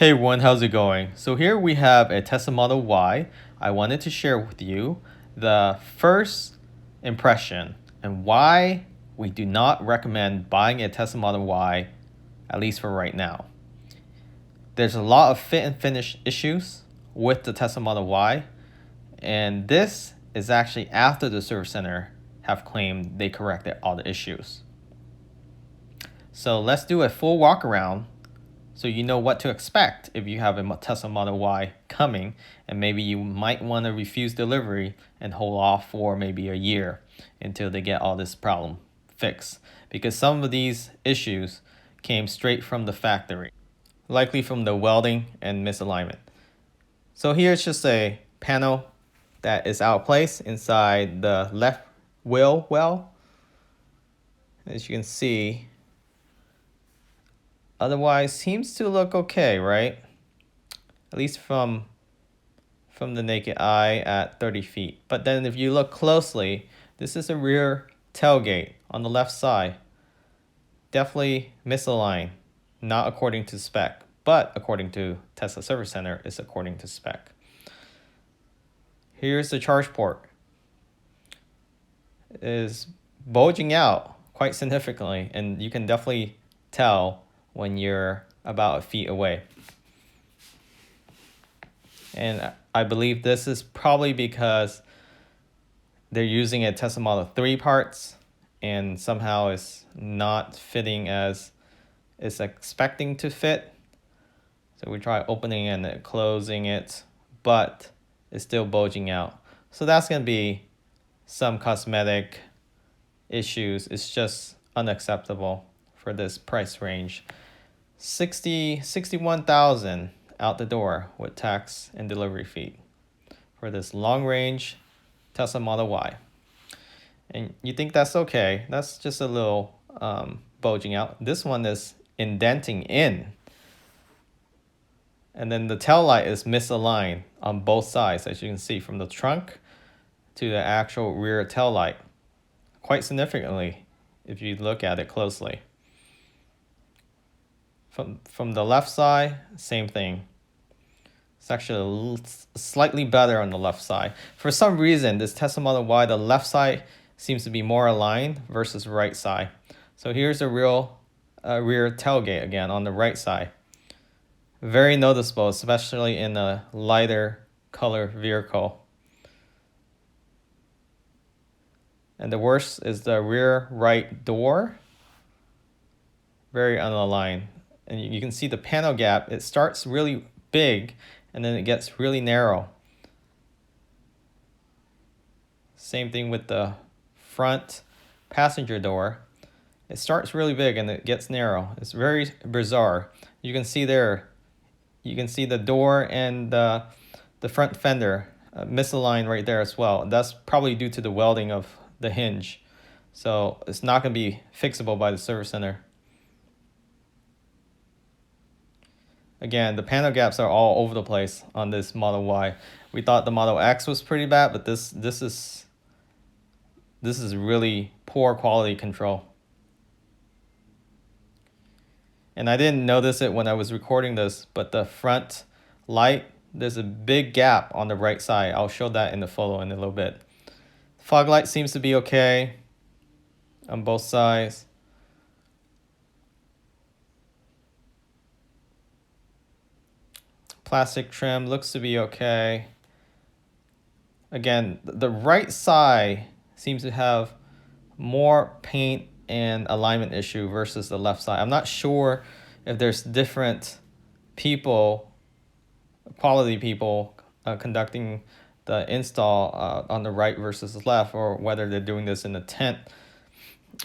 Hey everyone, how's it going? So here we have a Tesla Model Y. I wanted to share with you the first impression and why we do not recommend buying a Tesla Model Y, at least for right now. There's a lot of fit and finish issues with the Tesla Model Y, and this is actually after the service center have claimed they corrected all the issues. So let's do a full walk around so you know what to expect if you have a Tesla Model Y coming, and maybe you might want to refuse delivery and hold off for maybe a year until they get all this problem fixed. Because some of these issues came straight from the factory, likely from the welding and misalignment. So here's just a panel that is out of place inside the left wheel well. As you can see, otherwise seems to look okay, right? At least from the naked eye at 30 feet. But then if you look closely, this is a rear tailgate on the left side. Definitely misaligned, not according to spec, but according to Tesla Service Center, it's according to spec. Here's the charge port. It is bulging out quite significantly, and you can definitely tell when you're about a feet away. And I believe this is probably because they're using a Tesla Model 3 parts and somehow it's not fitting as it's expecting to fit. So we try opening and closing it, but it's still bulging out. So that's going to be some cosmetic issues. It's just unacceptable for this price range. 61,000 out the door with tax and delivery fee for this long range Tesla Model Y. And you think that's okay. That's just a little bulging out. This one is indenting in. And then the tail light is misaligned on both sides, as you can see, from the trunk to the actual rear tail light. Quite significantly, if you look at it closely. From the left side, same thing. It's actually slightly better on the left side. For some reason, this Tesla Model Y, the left side seems to be more aligned versus right side. So here's a real rear tailgate again on the right side. Very noticeable, especially in a lighter color vehicle. And the worst is the rear right door. Very unaligned. And you can see the panel gap. It starts really big and then it gets really narrow. Same thing with the front passenger door. It starts really big and it gets narrow. It's very bizarre. You can see there, you can see the door and the front fender misaligned right there as well. That's probably due to the welding of the hinge. So it's not going to be fixable by the service center. Again, the panel gaps are all over the place on this Model Y. We thought the Model X was pretty bad, but this is really poor quality control. And I didn't notice it when I was recording this, but the front light, there's a big gap on the right side. I'll show that in the photo in a little bit. Fog light seems to be okay on both sides. Plastic trim looks to be okay. Again, the right side seems to have more paint and alignment issue versus the left side. I'm not sure if there's different people, quality people conducting the install on the right versus the left, or whether they're doing this in the tent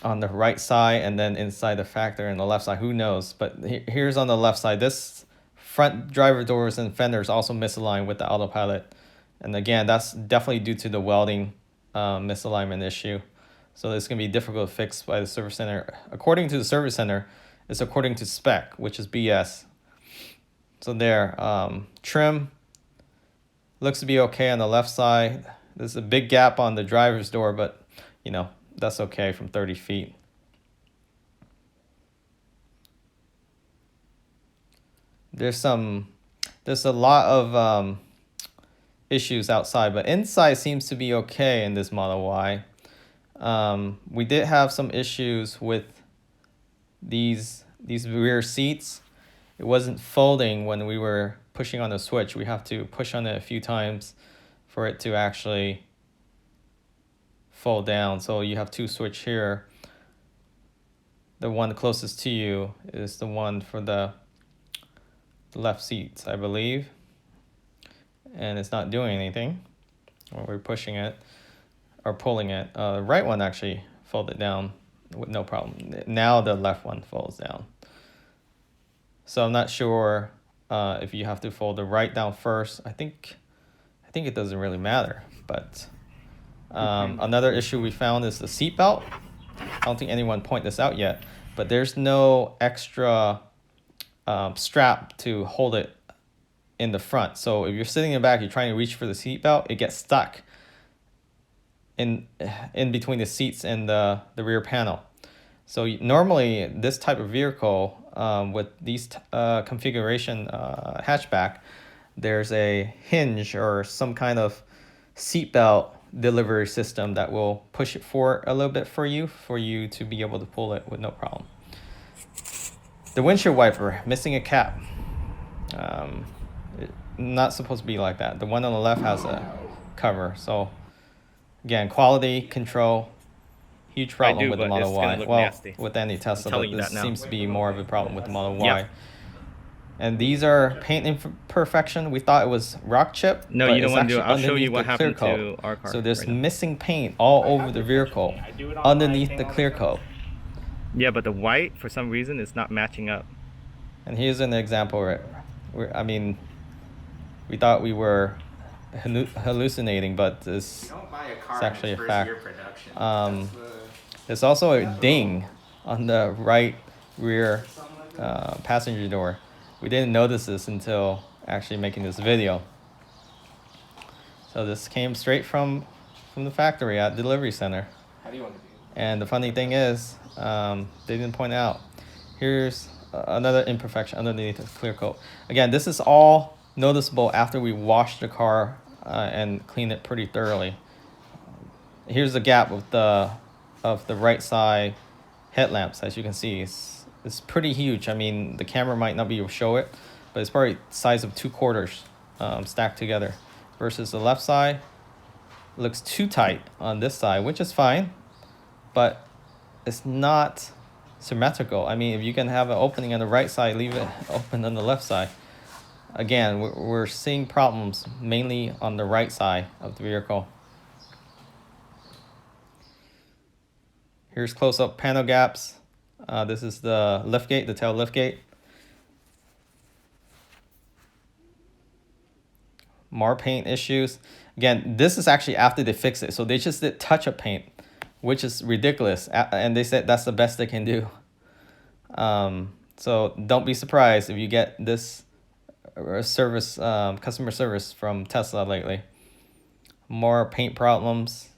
on the right side and then inside the factory on the left side. Who knows? But here's on the left side. This front driver doors and fenders also misaligned with the autopilot. And again, that's definitely due to the welding misalignment issue. So it's going to be difficult to fix by the service center. According to the service center, it's according to spec, which is BS. So there, trim looks to be okay on the left side. There's a big gap on the driver's door, but you know, that's okay from 30 feet. there's a lot of issues outside, but inside seems to be okay in this Model Y. We did have some issues with these rear seats. It wasn't folding when we were pushing on the switch. We have to push on it a few times for it to actually fold down. So you have two switch here. The one closest to you is the one for the left seats, I believe. And it's not doing anything when we're pushing it or pulling it. The right one actually folded down with no problem. Now the left one folds down. So I'm not sure if you have to fold the right down first. I think it doesn't really matter. But another issue we found is the seat belt. I don't think anyone pointed this out yet, but there's no extra strap to hold it in the front. So if you're sitting in the back, you're trying to reach for the seat belt, it gets stuck in between the seats and the rear panel. So normally this type of vehicle with these configuration hatchback, there's a hinge or some kind of seatbelt delivery system that will push it forward a little bit for you to be able to pull it with no problem. The windshield wiper missing a cap. Not supposed to be like that. The one on the left has a cover. So again, quality control, huge problem with the Model Y. Well, nasty with any Tesla, but this seems to be more of a problem with the Model Y. Yep. And these are paint imperfection. We thought it was rock chip. No, you don't want to do it. I'll show you what happened to our car. So there's missing paint all over the vehicle underneath the clear coat. Yeah, but the white, for some reason, is not matching up. And here's an example. I mean, we thought we were hallucinating, but it's actually a fact. There's also a ding on the right rear passenger door. We didn't notice this until actually making this video. So this came straight from the factory at delivery center. How do you want to do it? And the funny thing is, they didn't point out. Here's another imperfection underneath the clear coat. Again, this is all noticeable after we wash the car and clean it pretty thoroughly. Here's the gap of the right side headlamps. As you can see, it's pretty huge. I mean, the camera might not be able to show it, but it's probably the size of 2 quarters stacked together. Versus the left side, looks too tight on this side, which is fine, but it's not symmetrical. I mean, if you can have an opening on the right side, leave it open on the left side. Again, we're seeing problems mainly on the right side of the vehicle. Here's close-up panel gaps. This is the liftgate, the tail liftgate. More paint issues. Again, this is actually after they fixed it. So they just did touch-up paint, which is ridiculous. And they said that's the best they can do. So don't be surprised if you get this service, customer service from Tesla lately. More paint problems.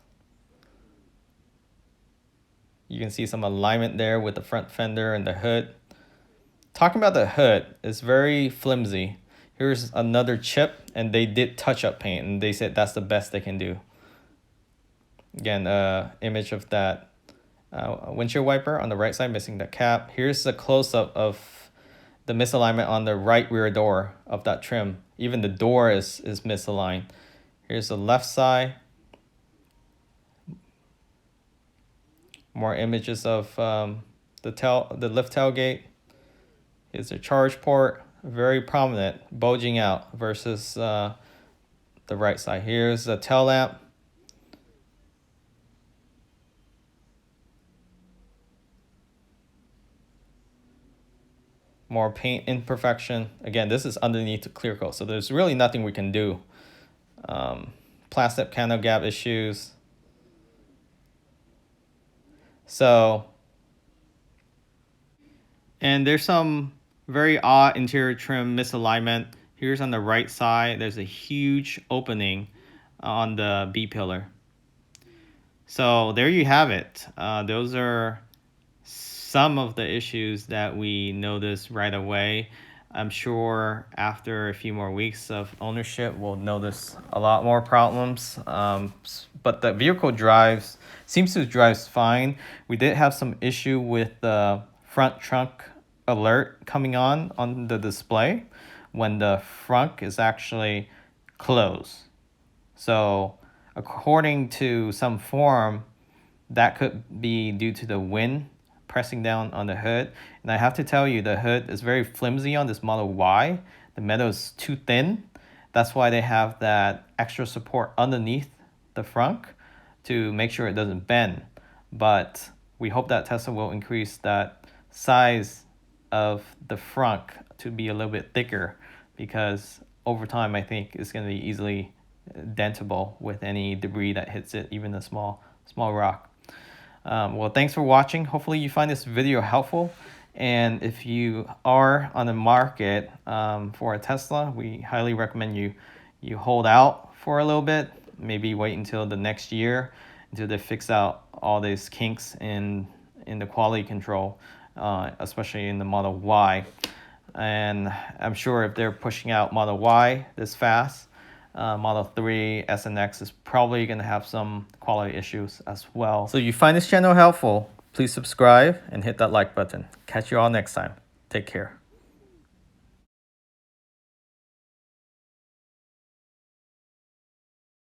You can see some alignment there with the front fender and the hood. Talking about the hood, it's very flimsy. Here's another chip, and they did touch-up paint, and they said that's the best they can do. Again, image of that windshield wiper on the right side, missing the cap. Here's a close-up of the misalignment on the right rear door of that trim. Even the door is misaligned. Here's the left side. More images of the lift tailgate. Here's the charge port, very prominent, bulging out versus the right side. Here's the tail lamp. More paint imperfection. Again, this is underneath the clear coat, so there's really nothing we can do. Plastic panel gap issues. So, and there's some very odd interior trim misalignment. Here's on the right side, there's a huge opening on the B pillar. So there you have it. Those are some of the issues that we noticed right away. I'm sure after a few more weeks of ownership, we'll notice a lot more problems. But the vehicle seems to drive fine. We did have some issue with the front trunk alert coming on the display when the front is actually closed. So according to some forum, that could be due to the wind pressing down on the hood. And I have to tell you, the hood is very flimsy on this Model Y. The metal is too thin. That's why they have that extra support underneath the front to make sure it doesn't bend. But we hope that Tesla will increase that size of the front to be a little bit thicker, because over time I think it's going to be easily dentable with any debris that hits it, even a small rock. Well, thanks for watching. Hopefully you find this video helpful. And if you are on the market for a Tesla, we highly recommend you hold out for a little bit. Maybe wait until the next year until they fix out all these kinks in the quality control, especially in the Model Y. And I'm sure if they're pushing out Model Y this fast, Model 3, S and X is probably going to have some quality issues as well. So if you find this channel helpful, please subscribe and hit that like button. Catch you all next time. Take care.